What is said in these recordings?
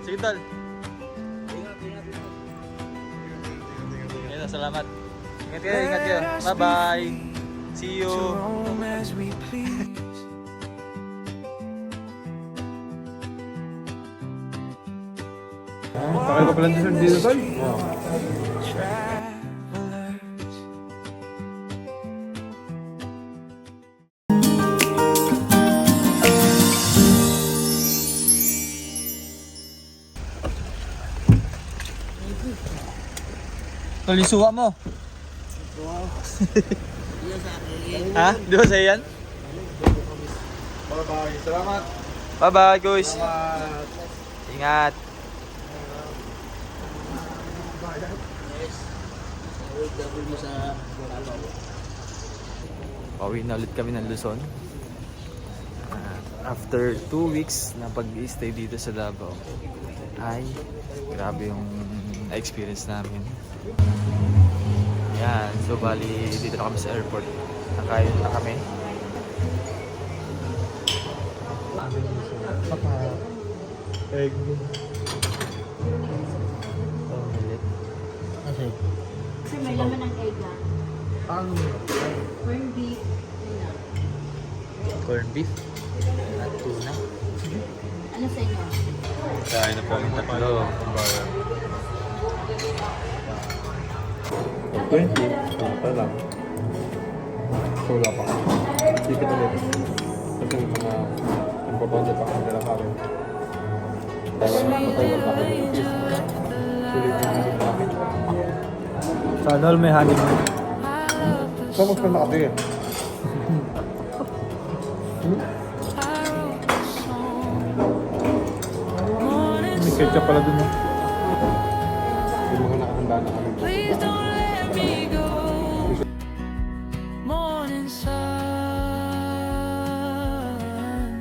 Sige, tol. Ayun, salamat. Ingat kayo, ingat kayo. Bye-bye. See you. Takay pa pala dito, Tol. Tol, yung suwa mo. Ha? Di ba sa'yo yan? Bye-bye. Salamat. Bye-bye, guys. Ingat. Pauwi na ulit kami ng Luzon. After 2 weeks na pag-stay dito sa Davao, ay grabe yung experience namin. Yan, so bali dito na kami sa airport. Nakain na kami. Egg. Kasi may laman ng egg ah. Corn beef. Yun na. Corned beef at tuna. Ano sa inyo? Kain na po ang tatlo. 20. Ito lang. So, wala pa. Tikit ulit. Kasi yung mga importante pa kami nila kami. Matagal pa kami yung kiss. Sulit yung hindi namin. Sana all may honeymoon. So, mas pa nakatingin. May ketchup pala dun. Hindi mo nakahanda na kami. Morning sun,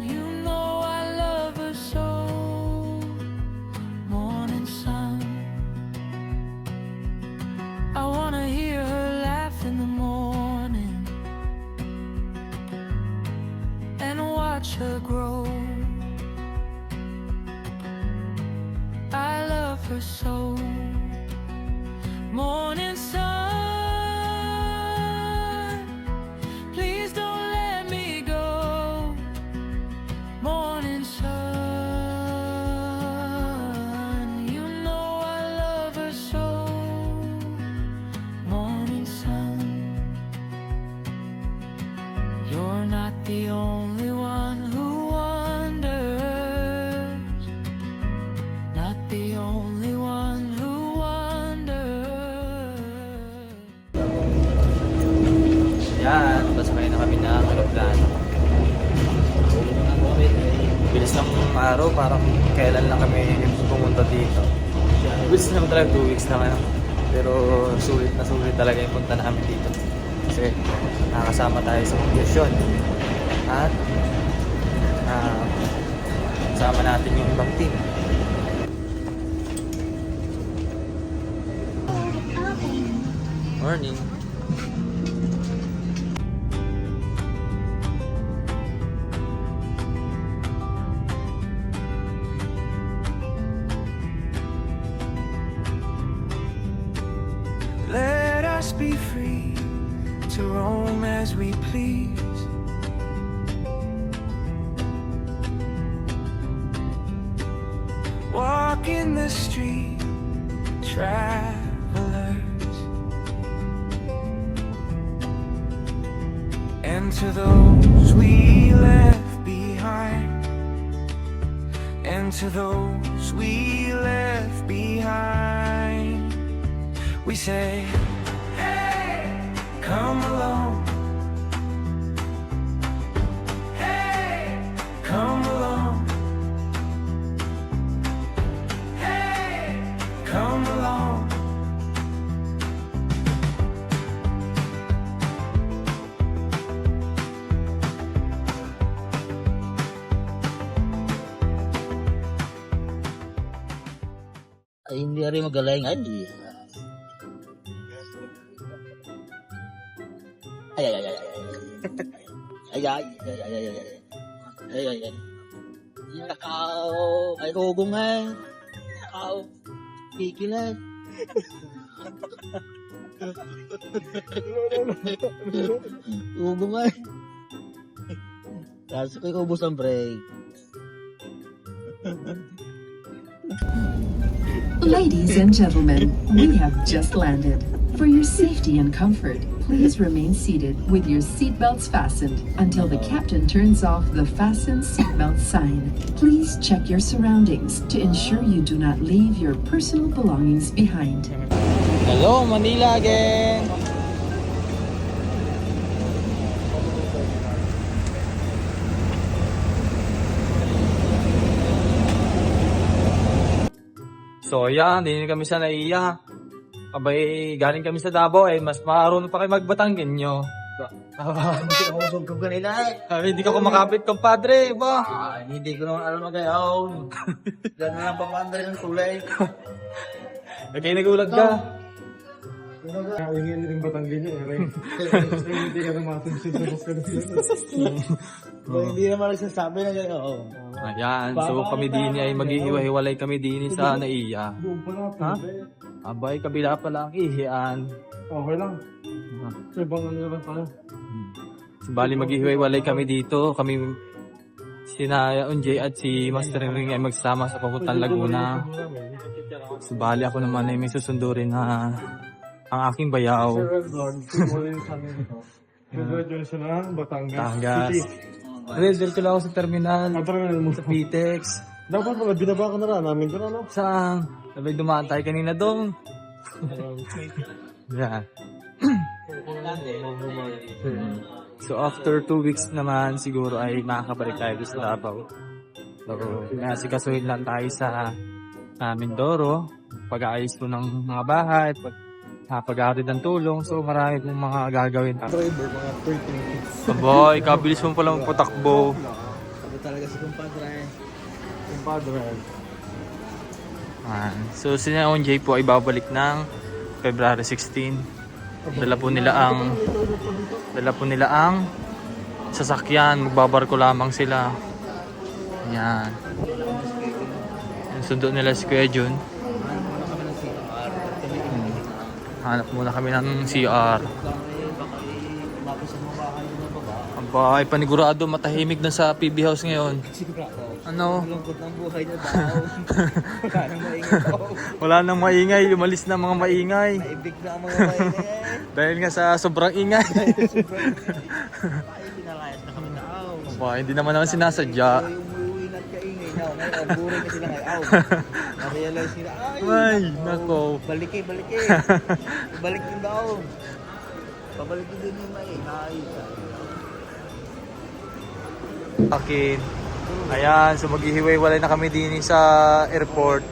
you know I love her so. Morning sun, I wanna hear her laugh in the morning and watch her grow. I love her so. Morning sun, please don't let me go. Morning sun, you know I love her so. Morning sun, you're not the only one who wonders. Not the only one who wonders. Yan, tapos may na kami na aeroplano. Bilis ng araw, parang kailan lang kami pumunta dito. Bilis naman talaga, 2 weeks naman. Pero sulit na sulit talaga yung punta namin dito. Kasi nakakasama tayo sa conclusion. At kasama natin yung ibang team. Morning. Let us be free to roam as we please. Walk in the street, travelers. And to those we left behind, and to those we left behind, we say, hey, come along. Hey, come along. Hey, come along. Ay, hindi rin magaling. Ay, hindi. Ay, ay, ay, ay, ay. Ay, ay, ay, ay, ay, ay, ay, ay, ay, ay. Nakaw, ay rugong eh. Aw. Pikilan. Ubo nga eh. Kaso ko ubos ang break. Ladies and gentlemen, we have just landed. For your safety and comfort, please remain seated with your seatbelts fastened until the captain turns off the fasten seatbelt sign. Please check your surroundings to ensure you do not leave your personal belongings behind. Hello, Manila again! So yan, din kami sa Naiya. Abay, galing kami sa Davao mas marunong pa kayo magbatanggen nyo. Hindi ako masugtog kanila eh. Hindi ka kumakapit, compadre, ba? Hindi ko naman alam magayaw. Diyan na lang pamandari ng kulay. Okay, nagulag ka. Nakawingin rin Batanggin niya eh. Hindi ka naman matusubos ka Hindi naman nagsasabi na gano'n. Ayan, so kami din ay maghihiwa-hiwalay kami din sa Naiya. Doon pa natin. Ha? Abay, kabila pala ang ihian. Okay lang. Ibang ano lang tayo. Bali, maghihiwa-hiwalay kami dito. Kami, sina Unjay at si Master Ring ay magsama sa papuntang Laguna. So, bali ako naman ay may susundurin na ang aking bayaw. Sir Edward, simulan sa amin ito. Congratulations na, Batangas Tangas. City. Real ko lang ako sa terminal. Ang terminal mo. Sa PTEX. Dapat pala, binaba ka na lang namin doon, ano? Saan? Sabay dumaan tayo kanina dong. Yan. So after 2 weeks naman siguro ay makakabalik tayo sa Davao. So nasikasuhin lang tayo sa Mindoro. Pag-aayos po ng mga bahay, pag-aarid ng tulong. So marami pong mga gagawin. Driver, mga 13 minutes. Boy, kabilis mo pala magpatakbo. Sabi talaga si kumpadre. Compadre. So si Onjay po ay babalik ng February 16. Dala po nila ang sasakyan, magbabarko lamang sila. Yan. Yung sundo nila si Kuya Jun. Hanap muna kami ng CR. Aba, ay panigurado matahimik na sa PB House ngayon. Ano? Lungkot ng buhay na daw. Wala nang maingay daw. Wala nang maingay, umalis na mga maingay. Naibig na ang mga maingay. Dahil nga sa sobrang ingay. Ay, pinalayas na kami daw. Aba, hindi naman sinasadya. Yung umuwi na't kaingay daw. Ngayon, buray na sila ngayon. Na-realize nila, Ay, nako. Balik eh. Balik din daw. Pabalik din yung maingay. Akin. Ayan, so maghihiwalay na kami din sa airport.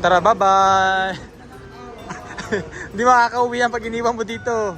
Tara, bye-bye! Hindi makakauwi yan pag iniwan mo dito.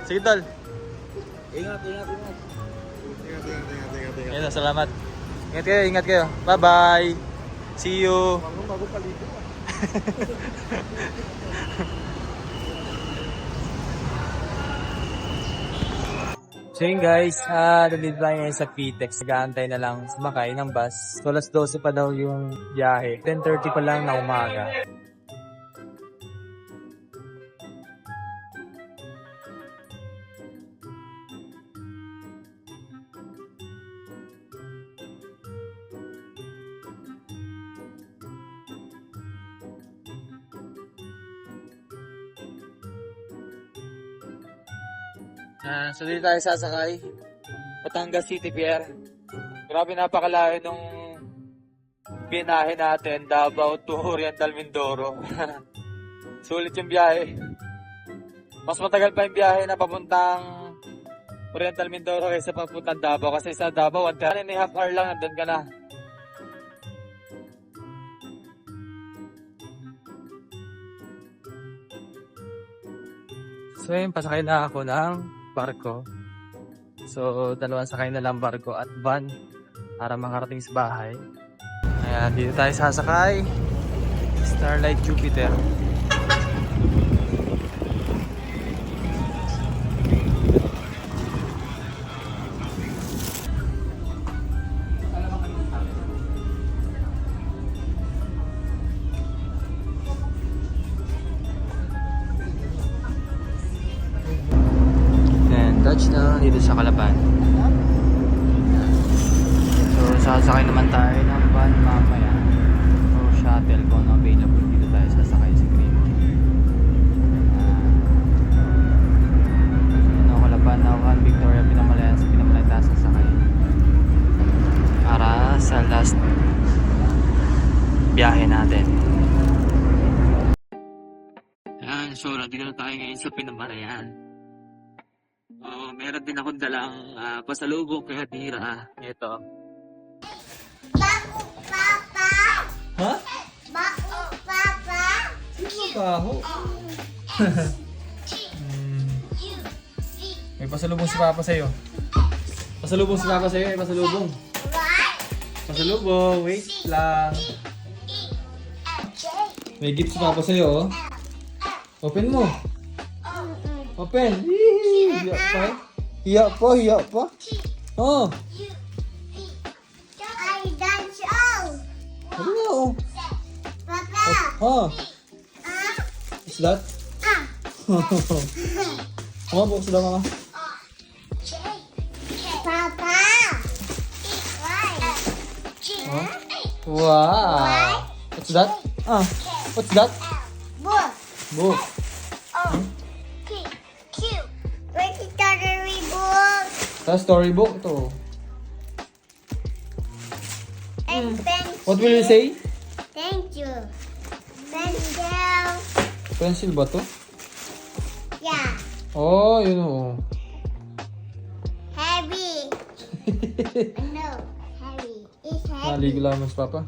Sige, tol. Ingat. Ayan, salamat. Ingat kayo. Bye-bye! See you! Bago palito. So yun guys, nandito tayo ngayon sa PTEX. Nag-aantay na lang sumakay ng bus. So alas 12 pa daw yung biyahe. 10:30 pa lang na umaga. So dito tayo sasakay. Batangas City Pier. Grabe, napakalayo nung binahe natin, Davao to Oriental Mindoro. Sulit yung biyahe. Mas matagal pa yung biyahe na papuntang Oriental Mindoro kaysa papuntang Davao. Kasi sa Davao, 1.5 hour lang, nandun ka na. So yun, pasakay na ako ng barko. So, dalawang sakay na lang barko at van para makarating sa bahay. Ayan, dito tayo sasakay. Starlight Jupiter. dito sa Calapan. So, sasakay naman tayo ng van mamaya. O shuttle kung ano available dito tayo sasakay sa Green Key. Calapan, Nauhan, Victoria, Pinamalayan, sa Pinamalayan tayo sasakay. Para sa last biyahe natin. Ayan, so nandito na tayo ngayon sa Pinamalayan. Meron din akong dalang pasalubong kay Hadira. Ito. Ha? Baho. May pasalubong si Papa sa'yo. Pasalubong si Papa sa'yo. May pasalubong. Pasalubong. Wait lang. May gift si Papa sa'yo. Open mo. Open. Hiya pa. Hiya pa. Hiya pa. Oh. Hello. Oh. What's that? Mama, bukas daw mama. Oh. Wow. What's that? What's that? Book. Sa storybook ito. What will you say? Thank you. Pencil. Pencil ba to? Yeah. Oh, yun o. Heavy. No, heavy. It's heavy. Naligo lang mas Papa.